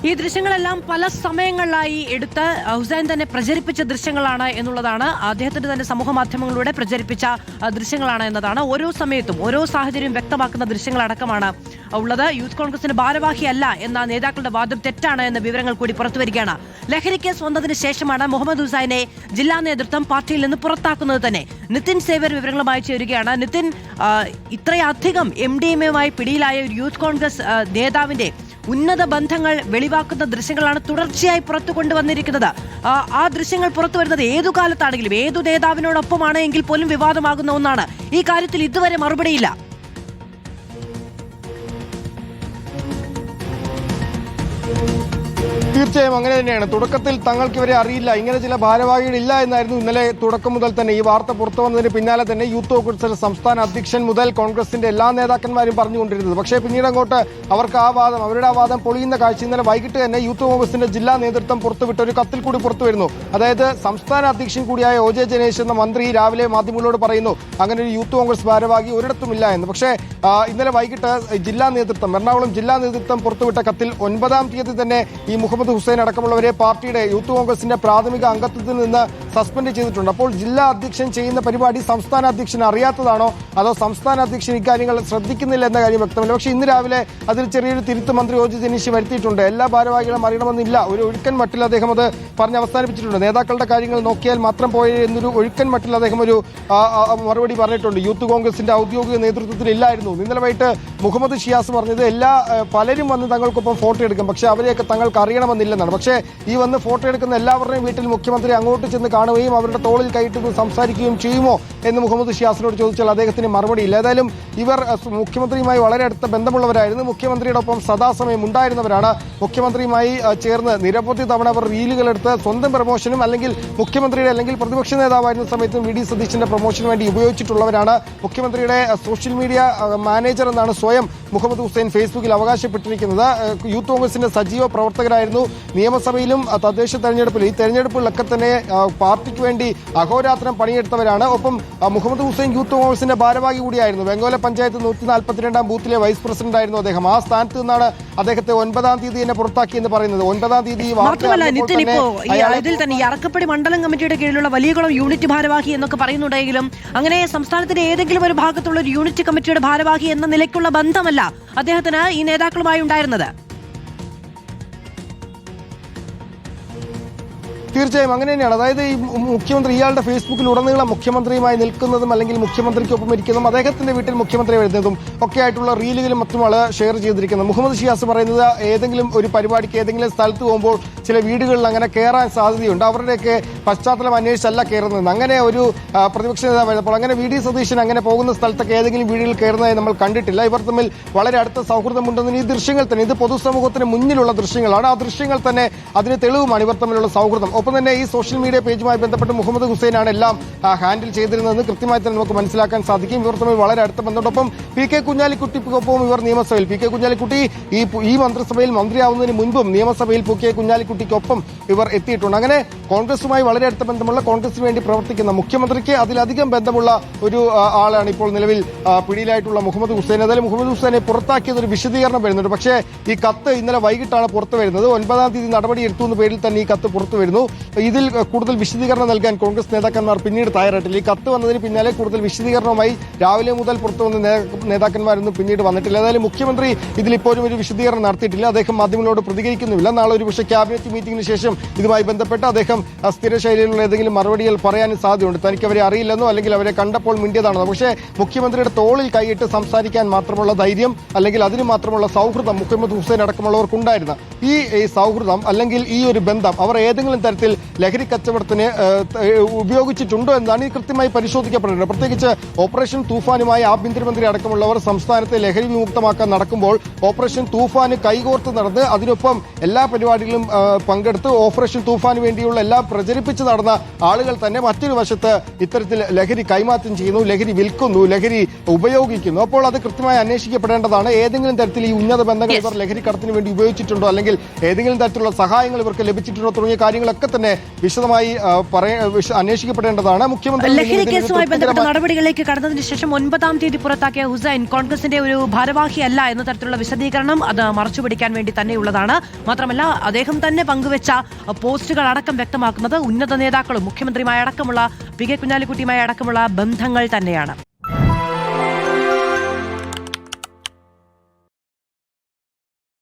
ഈ ദൃശ്യങ്ങളെല്ലാം പല സമയങ്ങളിലായി എടുത്ത് ഹുസൈൻ തന്നെ പ്രചരിപ്പിച്ച ദൃശ്യങ്ങളാണ് എന്നുള്ളതാണ്. അദ്ദേഹത്തിന്റെ തന്നെ സമൂഹ മാധ്യമങ്ങളിലൂടെ പ്രചരിപ്പിച്ച ദൃശ്യങ്ങളാണ് എന്നതാണ്. ഓരോ സമയത്തും ഓരോ സാഹചര്യം വ്യക്തമാക്കുന്ന ദൃശ്യങ്ങളടക്കമാണ് ഉള്ളത്. യൂത്ത് കോൺഗ്രസിന്റെ ഭാരവാഹിയല്ല എന്ന നേതാക്കളുടെ വാദം തെറ്റാണ് എന്ന വിവരങ്ങൾ കൂടി പുറത്തുവരികയാണ്. ലഹരി കേസ് വന്നതിന് ശേഷമാണ് മുഹമ്മദ് ഹുസൈനെ ജില്ലാ നേതൃത്വം പാർട്ടിയിൽ നിന്ന് പുറത്താക്കുന്നത് തന്നെ. നിതിൻ സേവ്യർ വിവരങ്ങളുമായി ചേരുകയാണ്. നിതിൻ, ഇത്രയധികം MDMA-യുമായി പിടിയിലായ ഒരു യൂത്ത് കോൺഗ്രസ് നേതാവിന്റെ ഉന്നത ബന്ധങ്ങൾ വെളിവാക്കുന്ന ദൃശ്യങ്ങളാണ് തുടർച്ചയായി പുറത്തു കൊണ്ടുവന്നിരിക്കുന്നത്. ആ ദൃശ്യങ്ങൾ പുറത്തു വരുന്നത് ഏതു കാലത്താണെങ്കിലും ഏതു നേതാവിനോടൊപ്പമാണ് എങ്കിൽ പോലും വിവാദമാകുന്ന ഒന്നാണ്. ഈ കാര്യത്തിൽ ഇതുവരെ മറുപടിയില്ല. തീർച്ചയായും അങ്ങനെ തന്നെയാണ്. തുടക്കത്തിൽ തങ്ങൾക്ക് ഇവരെ അറിയില്ല, ഇങ്ങനെ ചില ഭാരവാഹികളില്ല എന്നായിരുന്നു ഇന്നലെ തുടക്കം മുതൽ തന്നെ ഈ വാർത്ത പുറത്തു വന്നതിന് പിന്നാലെ തന്നെ യൂത്ത് കോൺഗ്രസ് സംസ്ഥാന അധ്യക്ഷൻ മുതൽ കോൺഗ്രസിന്റെ എല്ലാ നേതാക്കന്മാരും പറഞ്ഞുകൊണ്ടിരുന്നത്. പക്ഷേ പിന്നീട് അങ്ങോട്ട് അവർക്ക് അവരുടെ ആ വാദം പൊളിയുന്ന കാഴ്ച ഇന്നലെ വൈകിട്ട് തന്നെ യൂത്ത് കോൺഗ്രസിന്റെ ജില്ലാ നേതൃത്വം പുറത്തുവിട്ട ഒരു കത്തിൽ കൂടി പുറത്തു വരുന്നു. അതായത് സംസ്ഥാന അധ്യക്ഷൻ കൂടിയായ OJ ജനേഷ് എന്ന മന്ത്രി രാവിലെ മാധ്യമങ്ങളോട് പറയുന്നു അങ്ങനെ ഒരു യൂത്ത് കോൺഗ്രസ് ഭാരവാഹി ഒരിടത്തുമില്ല എന്ന്. പക്ഷേ ഇന്നലെ വൈകിട്ട് ജില്ലാ നേതൃത്വം, എറണാകുളം ജില്ലാ നേതൃത്വം പുറത്തുവിട്ട കത്തിൽ 9-ാം തീയതി തന്നെ ഈ മുഹമ്മദ് ഹുസൈൻ അടക്കമുള്ളവരെ പാർട്ടിയുടെ യൂത്ത് കോൺഗ്രസിന്റെ പ്രാഥമിക അംഗത്വത്തിൽ നിന്ന് സസ്പെൻഡ് ചെയ്തിട്ടുണ്ട്. അപ്പോൾ ജില്ലാ അധ്യക്ഷൻ ചെയ്യുന്ന പരിപാടി സംസ്ഥാന അധ്യക്ഷൻ അറിയാത്തതാണോ അതോ സംസ്ഥാന അധ്യക്ഷൻ ഇക്കാര്യങ്ങൾ ശ്രദ്ധിക്കുന്നില്ല എന്ന കാര്യം വ്യക്തമല്ല. പക്ഷേ ഇന്ന് രാവിലെ അതിൽ ചെറിയൊരു തിരുത്ത് മന്ത്രി OJ ജനീഷ് വരുത്തിയിട്ടുണ്ട്. എല്ലാ ഭാരവാഹികളും അറിയണമെന്നില്ല, ഒരു ഒഴുക്കൻ മട്ടിൽ അദ്ദേഹം അത് പറഞ്ഞ് അവസാനിപ്പിച്ചിട്ടുണ്ട്. നേതാക്കളുടെ കാര്യങ്ങൾ നോക്കിയാൽ മാത്രം പോയ എന്നൊരു ഒഴുക്കൻ മട്ടിൽ അദ്ദേഹം ഒരു മറുപടി പറഞ്ഞിട്ടുണ്ട്. യൂത്ത് കോൺഗ്രസിന്റെ ഔദ്യോഗിക നേതൃത്വത്തിൽ ഇല്ലായിരുന്നു. ഇന്നലെ വൈകിട്ട് മുഹമ്മദ് ഷിയാസ് പറഞ്ഞത് പലരും വന്ന് തങ്ങൾക്കൊപ്പം ഫോട്ടോ എടുക്കും, പക്ഷേ അവരെയൊക്കെ തങ്ങൾക്ക് അറിയണമെന്നില്ലെന്നാണ്. പക്ഷേ ഈ വന്ന് ഫോട്ടോ എടുക്കുന്ന എല്ലാവരുടെയും വീട്ടിൽ മുഖ്യമന്ത്രി അങ്ങോട്ട് ചെന്ന് കാണുകയും അവരുടെ തോളിൽ കൈയിട്ട് സംസാരിക്കുകയും ചെയ്യുമോ എന്ന് മുഹമ്മദ് ഷിയാസിനോട് ചോദിച്ചാൽ അദ്ദേഹത്തിന് മറുപടിയില്ല. ഏതായാലും ഇവർ മുഖ്യമന്ത്രിയുമായി വളരെ അടുത്ത ബന്ധമുള്ളവരായിരുന്നു, മുഖ്യമന്ത്രിയുടെ ഒപ്പം സദാസമയം ഉണ്ടായിരുന്നവരാണ്. മുഖ്യമന്ത്രിയുമായി ചേർന്ന് നിരവധി തവണ അവർ റീലുകൾ എടുത്ത് സ്വന്തം പ്രമോഷനും അല്ലെങ്കിൽ മുഖ്യമന്ത്രിയുടെ അല്ലെങ്കിൽ പ്രതിപക്ഷ നേതാവായിരുന്ന സമയത്തും VD സതീശന്റെ പ്രമോഷന് വേണ്ടി ഉപയോഗിച്ചിട്ടുള്ളവരാണ്. മുഖ്യമന്ത്രിയുടെ സോഷ്യൽ മീഡിയ മാനേജർ എന്നാണ് സ്വയം മുഹമ്മദ് ഹുസൈൻ ഫേസ്ബുക്കിൽ അവകാശപ്പെട്ടിരിക്കുന്നത്. യൂത്ത് കോൺഗ്രസിന്റെ സജീവ പ്രവർത്തകരായിരുന്നു. നിയമസഭയിലും തദ്ദേശ തെരഞ്ഞെടുപ്പിൽ ഈ തെരഞ്ഞെടുപ്പുകളിലൊക്കെ തന്നെ പാർട്ടിക്ക് വേണ്ടി അഹോരാത്രം പണിയെടുത്തവരാണ്. ഒപ്പം മുഹമ്മദ് ഹുസൈൻ യൂത്ത് കോൺഗ്രസിന്റെ ഭാരവാഹി കൂടിയായിരുന്നു. വെങ്കോല പഞ്ചായത്ത് 142-ാം ബൂത്തിലെ വൈസ് പ്രസിഡന്റ് ആയിരുന്നു അദ്ദേഹം. ആ സ്ഥാനത്ത് നിന്നാണ് അദ്ദേഹത്തെ 9-ാം തീയതി തന്നെ പുറത്താക്കി എന്ന് പറയുന്നത്. 9-ാം തീയതി ഇതിൽ തന്നെ അറക്കപ്പടി മണ്ഡലം കമ്മിറ്റിയുടെ കീഴിലുള്ള വലിയകുളം യൂണിറ്റ് ഭാരവാഹി എന്നൊക്കെ പറയുന്നുണ്ടെങ്കിലും അങ്ങനെ സംസ്ഥാനത്തിന്റെ ഏതെങ്കിലും ഒരു ഭാഗത്തുള്ള ഒരു യൂണിറ്റ് കമ്മിറ്റിയുടെ ഭാരവാഹി എന്ന നിലയ്ക്കുള്ള ബന്ധമല്ല അദ്ദേഹത്തിന് ഈ നേതാക്കളുമായി ഉണ്ടായിരുന്നത്. തീർച്ചയായും അങ്ങനെ തന്നെയാണ്. അതായത് ഈ മുഖ്യമന്ത്രി ഇയാളുടെ ഫേസ്ബുക്കിൽ ഉടനീളം മുഖ്യമന്ത്രിയുമായി നിൽക്കുന്നതും അല്ലെങ്കിൽ മുഖ്യമന്ത്രിക്കൊപ്പം ഇരിക്കുന്നതും അദ്ദേഹത്തിന്റെ വീട്ടിൽ മുഖ്യമന്ത്രി വരുന്നതും ഒക്കെ ആയിട്ടുള്ള റീലുകളും മറ്റും ആള് ഷെയർ ചെയ്തിരിക്കുന്നത്. മുഹമ്മദ് ഷിയാസ് പറയുന്നത് ഏതെങ്കിലും ഒരു പരിപാടിക്ക് ഏതെങ്കിലും സ്ഥലത്ത് പോകുമ്പോൾ ചില വീടുകളിൽ അങ്ങനെ കയറാൻ സാധ്യതയുണ്ട്, അവരുടെയൊക്കെ പശ്ചാത്തലം അന്വേഷിച്ചല്ല കയറുന്നത്. അങ്ങനെ ഒരു പ്രതിപക്ഷ നേതാവായിരുന്നപ്പോൾ അങ്ങനെ VD സതീശൻ അങ്ങനെ പോകുന്ന സ്ഥലത്തൊക്കെ ഏതെങ്കിലും വീടുകളിൽ കയറുന്നതായി നമ്മൾ കണ്ടിട്ടില്ല. ഇവർ തമ്മിൽ വളരെ അടുത്ത സൗഹൃദമുണ്ടെന്ന് ഈ ദൃശ്യങ്ങൾ തന്നെ, ഇത് പൊതുസമൂഹത്തിന് മുന്നിലുള്ള ദൃശ്യങ്ങളാണ്, ആ ദൃശ്യങ്ങൾ തന്നെ അതിന് തെളിവുമാണ് ഇവർ തമ്മിലുള്ള സൗഹൃദം. ഒപ്പം തന്നെ ഈ സോഷ്യൽ മീഡിയ പേജുമായി ബന്ധപ്പെട്ട് മുഹമ്മദ് ഹുസൈനാണ് എല്ലാം ഹാൻഡിൽ ചെയ്തിരുന്നതെന്ന് കൃത്യമായി തന്നെ നമുക്ക് മനസ്സിലാക്കാൻ സാധിക്കും. ഇവർ തമ്മിൽ വളരെ അടുത്ത ബന്ധത്തോടൊപ്പം PK കുഞ്ഞാലിക്കുട്ടിക്കൊപ്പം ഇവർ നിയമസഭയിൽ, PK കുഞ്ഞാലിക്കുട്ടി ഈ മന്ത്രിസഭയിൽ മന്ത്രിയാവുന്നതിന് മുൻപും നിയമസഭയിൽ PK കുഞ്ഞാലിക്കുട്ടിക്കൊപ്പം ഇവർ എത്തിയിട്ടുണ്ട്. അങ്ങനെ കോൺഗ്രസുമായി വളരെ അടുത്ത ബന്ധമുള്ള, കോൺഗ്രസിന് വേണ്ടി പ്രവർത്തിക്കുന്ന, മുഖ്യമന്ത്രിക്ക് അതിലധികം ബന്ധമുള്ള ഒരു ആളാണ് ഇപ്പോൾ നിലവിൽ പിടിയിലായിട്ടുള്ള മുഹമ്മദ് ഹുസൈൻ. ഏതായാലും മുഹമ്മദ് ഹുസൈനെ പുറത്താക്കിയത് ഒരു വിശദീകരണം വരുന്നുണ്ട്. പക്ഷേ ഈ കത്ത് ഇന്നലെ വൈകിട്ടാണ് പുറത്തു വരുന്നത്. 9-ാം തീയതി നടപടിയെടുത്തു എന്ന പേരിൽ തന്നെ ഈ കത്ത് പുറത്തു വരുന്നു. ഇതിൽ കൂടുതൽ വിശദീകരണം നൽകാൻ കോൺഗ്രസ് നേതാക്കന്മാർ പിന്നീട് തയ്യാറായിട്ടില്ല. ഈ കത്ത് വന്നതിന് പിന്നാലെ കൂടുതൽ വിശദീകരണവുമായി രാവിലെ മുതൽ പുറത്തു വന്ന നേതാക്കന്മാരൊന്നും പിന്നീട് വന്നിട്ടില്ല. ഏതായാലും മുഖ്യമന്ത്രി ഇതിലിപ്പോഴും ഒരു വിശദീകരണം നടത്തിയിട്ടില്ല. അദ്ദേഹം മാധ്യമങ്ങളോട് പ്രതികരിക്കുന്നുമില്ല. നാളെ ഒരു പക്ഷേ ക്യാബിനറ്റ് മീറ്റിംഗിന് ശേഷം ഇതുമായി ബന്ധപ്പെട്ട് അദ്ദേഹം സ്ഥിര ശൈലിയിലുള്ള ഏതെങ്കിലും മറുപടികൾ പറയാനും സാധ്യതയുണ്ട്. തനിക്ക് അവരെ അറിയില്ലെന്നോ അല്ലെങ്കിൽ അവരെ കണ്ടപ്പോൾ മിണ്ടിയതാണെന്നോ. പക്ഷേ മുഖ്യമന്ത്രിയുടെ തോളിൽ കൈയിട്ട് സംസാരിക്കാൻ മാത്രമുള്ള ധൈര്യം അല്ലെങ്കിൽ അതിന് മാത്രമുള്ള സൗഹൃദം മുഹമ്മദ് ഹുസൈൻ അടക്കമുള്ളവർക്കുണ്ടായിരുന്നു. ഈ സൗഹൃദം അല്ലെങ്കിൽ ഈ ഒരു ബന്ധം അവർ ഏതെങ്കിലും തരത്തിൽ ലഹരി കച്ചവടത്തിന് ഉപയോഗിച്ചിട്ടുണ്ടോ എന്നാണ് ഈ കൃത്യമായി പരിശോധിക്കപ്പെടേണ്ടത്. പ്രത്യേകിച്ച് ഓപ്പറേഷൻ തൂഫാനുമായി ആഭ്യന്തരമന്ത്രി അടക്കമുള്ളവർ സംസ്ഥാനത്തെ ലഹരി വിമുക്തമാക്കാൻ നടക്കുമ്പോൾ ഓപ്പറേഷൻ തൂഫാന് കൈകോർത്ത് നടന്ന് അതിനൊപ്പം എല്ലാ പരിപാടികളും പങ്കെടുത്ത് ഓപ്പറേഷൻ തൂഫാന് വേണ്ടിയുള്ള എല്ലാം പ്രചരിപ്പിച്ച് നടന്ന ആളുകൾ തന്നെ മറ്റൊരു വശത്ത് ഇത്തരത്തിൽ ലഹരി കൈമാറ്റം ചെയ്യുന്നു, ലഹരി വിൽക്കുന്നു, ലഹരി ഉപയോഗിക്കുന്നു. അപ്പോൾ അത് കൃത്യമായി അന്വേഷിക്കപ്പെടേണ്ടതാണ്. ഏതെങ്കിലും തരത്തിൽ ഈ ഉന്നത ബന്ധങ്ങൾ ഇവർ ലഹരി കടത്തിന് വേണ്ടി ഉപയോഗിച്ചിട്ടുണ്ടോ, അല്ലെങ്കിൽ ഏതെങ്കിലും തരത്തിലുള്ള സഹായങ്ങൾ ഇവർക്ക് ലഭിച്ചിട്ടുണ്ടോ തുടങ്ങിയ കാര്യങ്ങളൊക്കെ തന്നെ വിശദമായി അന്വേഷിക്കപ്പെടേണ്ടതാണ്. മുഖ്യമന്ത്രി ലഹരി കേസുമായി ബന്ധപ്പെട്ട നടപടികളിലേക്ക് കടന്നതിന് ശേഷം 9-ാം തീയതി പുറത്താക്കിയ ഹുസൈൻ കോൺഗ്രസിന്റെ ഒരു ഭാരവാഹിയല്ല എന്ന തരത്തിലുള്ള വിശദീകരണം അത് മറച്ചുപിടിക്കാൻ വേണ്ടി തന്നെയുള്ളതാണ്. മാത്രമല്ല അദ്ദേഹം തന്നെ പങ്കുവെച്ച പോസ്റ്റുകൾ അടക്കം വ്യക്തമാക്കുന്നത് ഉന്നത നേതാക്കളും മുഖ്യമന്ത്രിയുമായി അടക്കമുള്ള പി കെ കുഞ്ഞാലിക്കുട്ടിയുമായി അടക്കമുള്ള ബന്ധങ്ങൾ തന്നെയാണ്.